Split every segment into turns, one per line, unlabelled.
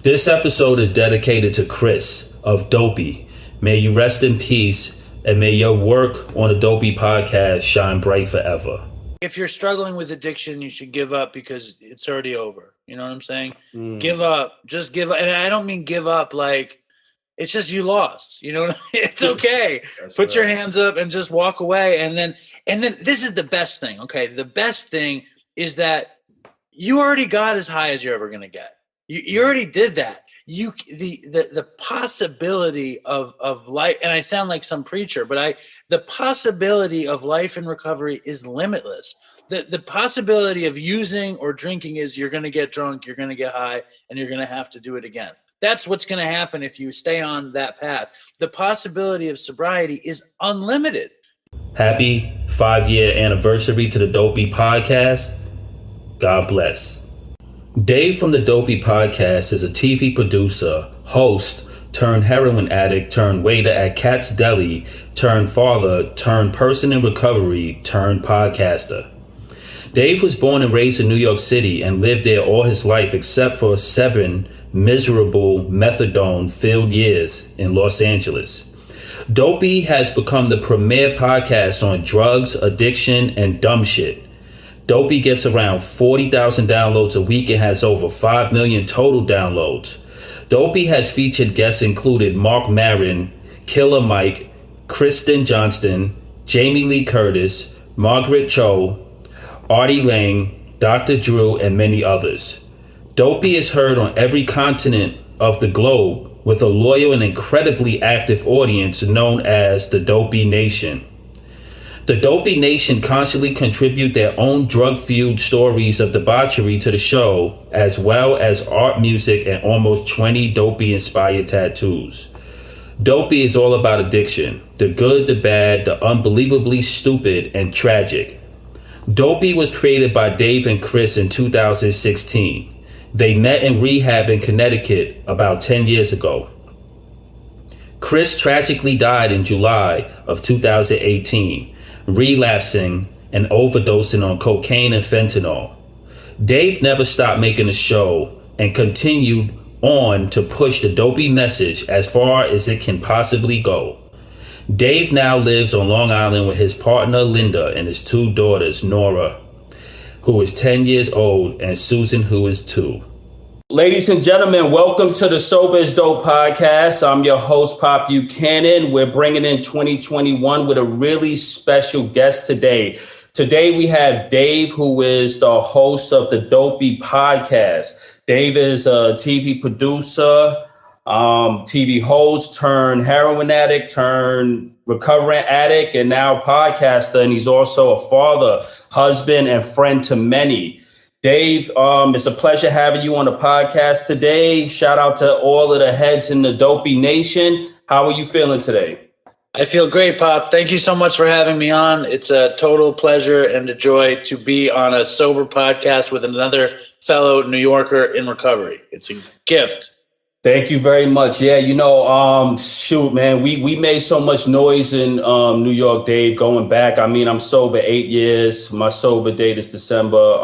This episode is dedicated to Chris of Dopey. May you rest in peace, and may your work on the Dopey podcast shine bright forever.
If you're struggling with addiction, you should give up because it's already over. You know what I'm saying? Give up. Just give up. And I don't mean give up like it's just you lost. You know what I mean? It's okay. Put your hands up and just walk away. And then this is the best thing. Okay. The best thing is that you already got as high as you're ever going to get. You already did that. The possibility of life, and I sound like some preacher, but the possibility of life in recovery is limitless. The possibility of using or drinking is you're going to get drunk, you're going to get high, and you're going to have to do it again. That's what's going to happen if you stay on that path. The possibility of sobriety is unlimited.
Happy 5-year anniversary to the Dopey podcast. God bless. Dave from the Dopey podcast is a TV producer, host, turned heroin addict, turned waiter at Cat's Deli, turned father, turned person in recovery, turned podcaster. Dave was born and raised in New York City and lived there all his life except for 7 miserable methadone-filled years in Los Angeles. Dopey has become the premier podcast on drugs, addiction, and dumb shit. Dopey gets around 40,000 downloads a week and has over 5 million total downloads. Dopey has featured guests included Mark Maron, Killer Mike, Kristen Johnston, Jamie Lee Curtis, Margaret Cho, Artie Lang, Dr. Drew, and many others. Dopey is heard on every continent of the globe with a loyal and incredibly active audience known as the Dopey Nation. The Dopey Nation constantly contribute their own drug-fueled stories of debauchery to the show, as well as art, music, and almost 20 Dopey-inspired tattoos. Dopey is all about addiction, the good, the bad, the unbelievably stupid, and tragic. Dopey was created by Dave and Chris in 2016. They met in rehab in Connecticut about 10 years ago. Chris tragically died in July of 2018. Relapsing and overdosing on cocaine and fentanyl. Dave never stopped making the show and continued on to push the Dopey message as far as it can possibly go. Dave now lives on Long Island with his partner Linda and his 2 daughters, Nora, who is 10 years old, and Susan, who is 2. Ladies and gentlemen, welcome to the Sober is Dope podcast. I'm your host, Pop Buchanan. We're bringing in 2021 with a really special guest today. Today we have Dave, who is the host of the Dopey podcast. Dave is a TV producer, TV host, turned heroin addict, turned recovering addict, and now podcaster. And he's also a father, husband, and friend to many. Dave, it's a pleasure having you on the podcast today. Shout out to all of the heads in the Dopey Nation. How are you feeling today?
I feel great, Pop. Thank you so much for having me on. It's a total pleasure and a joy to be on a sober podcast with another fellow New Yorker in recovery. It's a gift.
Thank you very much. Yeah, shoot, man, we made so much noise in New York, Dave, going back. I mean, I'm sober 8 years. My sober date is December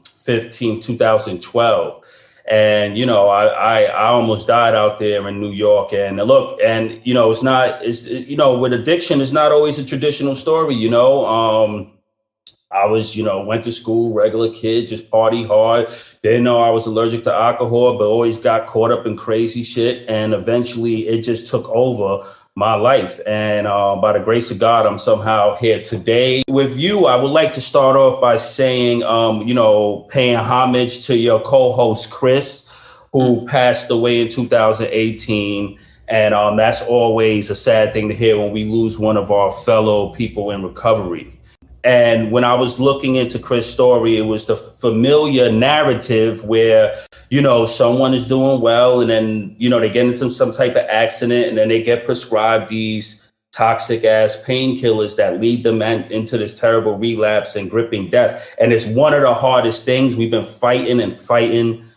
15, 2012. And, I almost died out there in New York. And look, and, with addiction, it's not always a traditional story, I was, went to school, regular kid, just party hard. Didn't know I was allergic to alcohol, but always got caught up in crazy shit. And eventually it just took over my life. And by the grace of God, I'm somehow here today with you. I would like to start off by saying, paying homage to your co-host, Chris, who passed away in 2018. And that's always a sad thing to hear when we lose one of our fellow people in recovery. And when I was looking into Chris' story, it was the familiar narrative where, someone is doing well and then, they get into some type of accident and then they get prescribed these toxic ass painkillers that lead them into this terrible relapse and gripping death. And it's one of the hardest things. We've been fighting,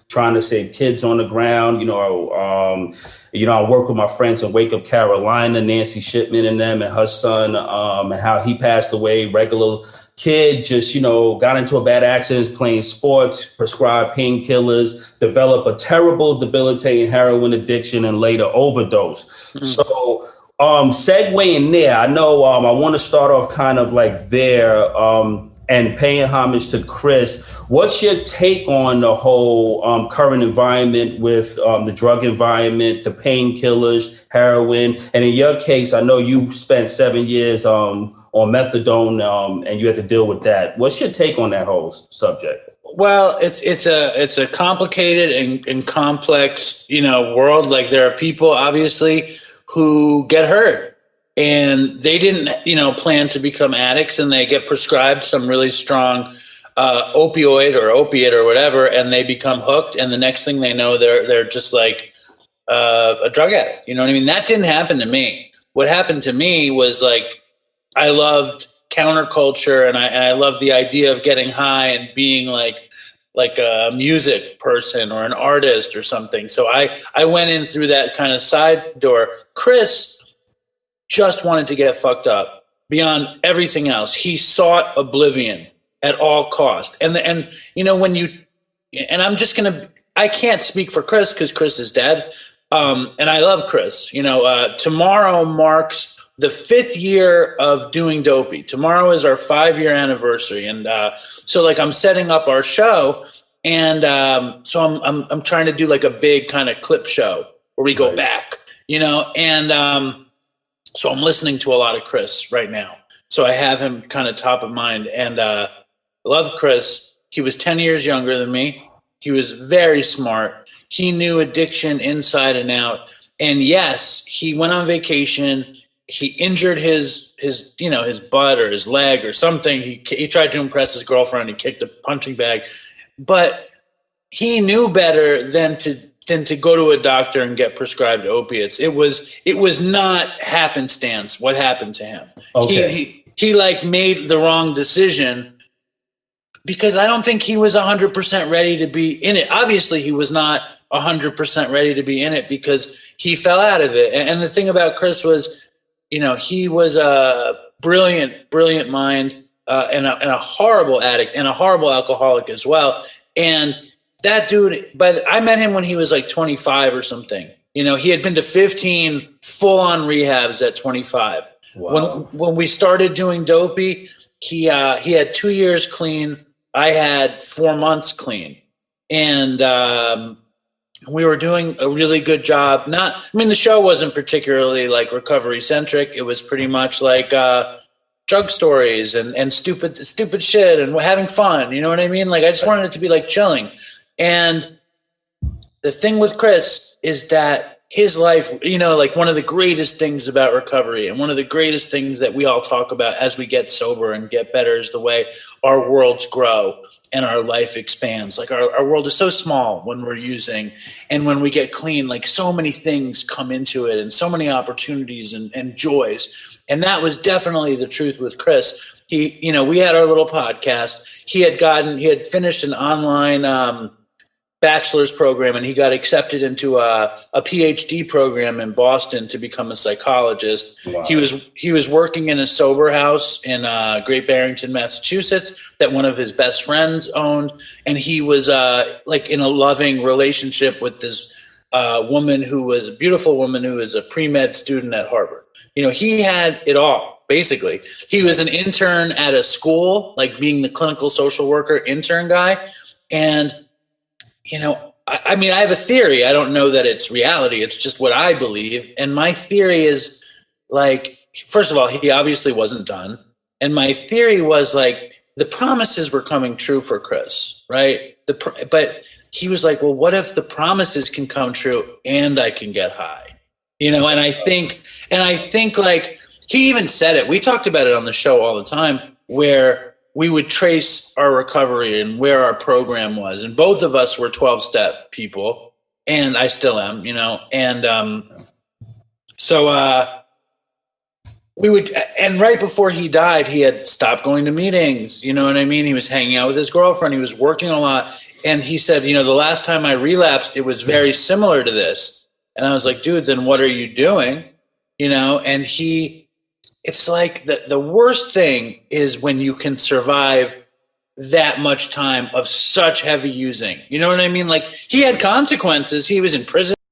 trying to save kids on the ground. I work with my friends in Wake Up, Carolina, Nancy Shipman and them and her son, and how he passed away, regular kid just, got into a bad accident playing sports, prescribed painkillers, developed a terrible, debilitating heroin addiction, and later overdose. So segueing there, I know I want to start off kind of like there and paying homage to Chris. What's your take on the whole current environment with the drug environment, the painkillers, heroin? And in your case, I know you spent 7 years on methadone and you had to deal with that. What's your take on that whole subject?
Well, it's a complicated and complex, world. Like there are people obviously who get hurt and they didn't, plan to become addicts, and they get prescribed some really strong opioid or opiate or whatever, and they become hooked. And the next thing they know, they're just like a drug addict. You know what I mean? That didn't happen to me. What happened to me was like I loved counterculture, and I loved the idea of getting high and being like a music person or an artist or something. So I went in through that kind of side door. Chris just wanted to get fucked up beyond everything else. He sought oblivion at all cost. And when you, and I can't speak for Chris because Chris is dead. And I love Chris. Tomorrow marks the 5th year of doing Dopey. Tomorrow is our 5-year anniversary. And so like I'm setting up our show, and so I'm trying to do like a big kind of clip show where we go back, and so I'm listening to a lot of Chris right now. So I have him kind of top of mind, and love Chris. He was 10 years younger than me. He was very smart. He knew addiction inside and out. And yes, he went on vacation. He injured his butt or his leg or something. He tried to impress his girlfriend. He kicked a punching bag, but he knew better than to go to a doctor and get prescribed opiates. It was not happenstance what happened to him. Okay. He like made the wrong decision because I don't think he was 100% ready to be in it. Obviously, he was not 100% ready to be in it because he fell out of it. And the thing about Chris was, he was a brilliant mind and a horrible addict and a horrible alcoholic as well. And that dude, I met him when he was like 25 or something. He had been to 15 full-on rehabs at 25. Wow. When we started doing Dopey, he had 2 years clean. I had 4 months clean. And we were doing a really good job. The show wasn't particularly like recovery-centric. It was pretty much like drug stories and stupid shit and having fun. You know what I mean? Like I just wanted it to be like chilling. And the thing with Chris is that his life, like one of the greatest things about recovery and one of the greatest things that we all talk about as we get sober and get better is the way our worlds grow and our life expands. Like our world is so small when we're using, and when we get clean, like so many things come into it and so many opportunities and joys. And that was definitely the truth with Chris. We had our little podcast. He had finished an online bachelor's program, and he got accepted into a PhD program in Boston to become a psychologist. Wow. He was working in a sober house in Great Barrington, Massachusetts, that one of his best friends owned, and he was like in a loving relationship with this woman who was a beautiful woman who was a pre-med student at Harvard. He had it all. Basically, he was an intern at a school, like being the clinical social worker intern guy, and I have a theory. I don't know that it's reality. It's just what I believe. And my theory is like, first of all, he obviously wasn't done. And my theory was like, the promises were coming true for Chris, right? But he was like, well, what if the promises can come true and I can get high? And I think like, he even said it. We talked about it on the show all the time, where we would trace our recovery and where our program was. And both of us were 12-step people, and I still am, And so we would, and right before he died, he had stopped going to meetings. You know what I mean? He was hanging out with his girlfriend. He was working a lot. And he said, the last time I relapsed, it was very similar to this. And I was like, dude, then what are you doing? And he it's like the worst thing is when you can survive that much time of such heavy using. You know what I mean? Like he had consequences. He was in prison